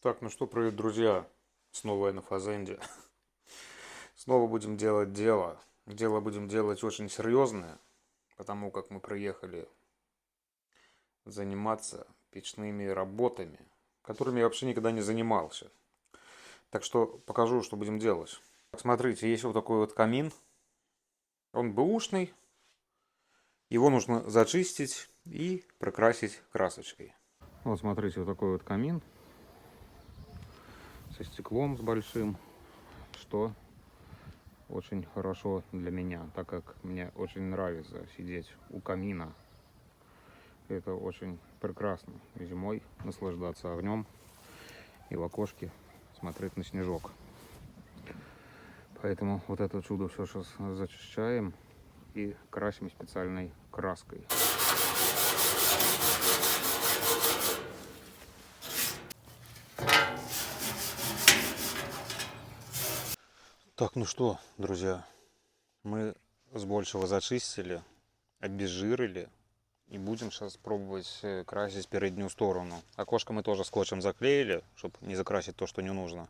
Так, ну что, привет, друзья. Снова я на фазенде. Снова будем делать дело. Дело будем делать очень серьезное, потому как мы приехали заниматься печными работами, которыми я вообще никогда не занимался. Так что покажу, что будем делать. Смотрите, есть вот такой вот камин. Он бэушный. Его нужно зачистить и прокрасить красочкой. Вот смотрите, вот такой вот камин со стеклом с большим, что очень хорошо для меня, так как мне очень нравится сидеть у камина. Это очень прекрасно зимой наслаждаться огнем и в окошке смотреть на снежок. Поэтому вот это чудо все сейчас зачищаем и красим специальной краской. Так, ну что, друзья, мы с большего зачистили, обезжирили. И будем сейчас пробовать красить переднюю сторону. Окошко мы тоже скотчем заклеили, чтобы не закрасить то, что не нужно.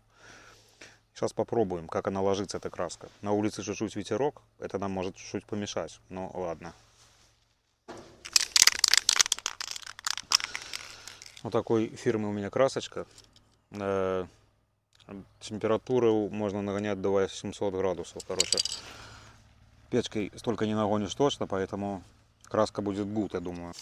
Сейчас попробуем, как она ложится, эта краска. На улице чуть-чуть ветерок, это нам может чуть-чуть помешать. Но ладно. Вот такой фирмы у меня красочка. Температуру можно нагонять до 800 градусов. Короче, печкой столько не нагонишь точно, поэтому краска будет гуд, я думаю.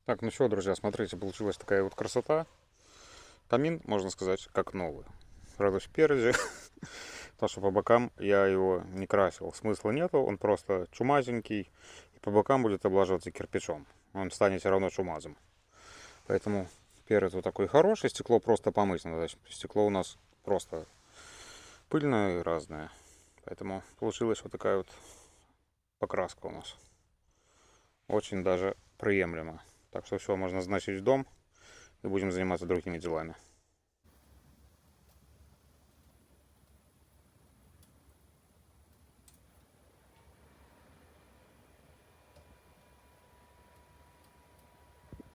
Так, ну что, друзья, смотрите, получилась такая вот красота. Камин, можно сказать, как новый. Правда, спереди, потому что по бокам я его не красил. Смысла нету, он просто чумазенький. И по бокам будет облаживаться кирпичом. Он станет все равно чумазом. Поэтому перед вот такой хороший. Стекло просто помыть надо. Стекло у нас просто пыльное и разное. Поэтому получилась вот такая вот покраска у нас. Очень даже приемлемо. Так что все, можно значить в дом. И будем заниматься другими делами.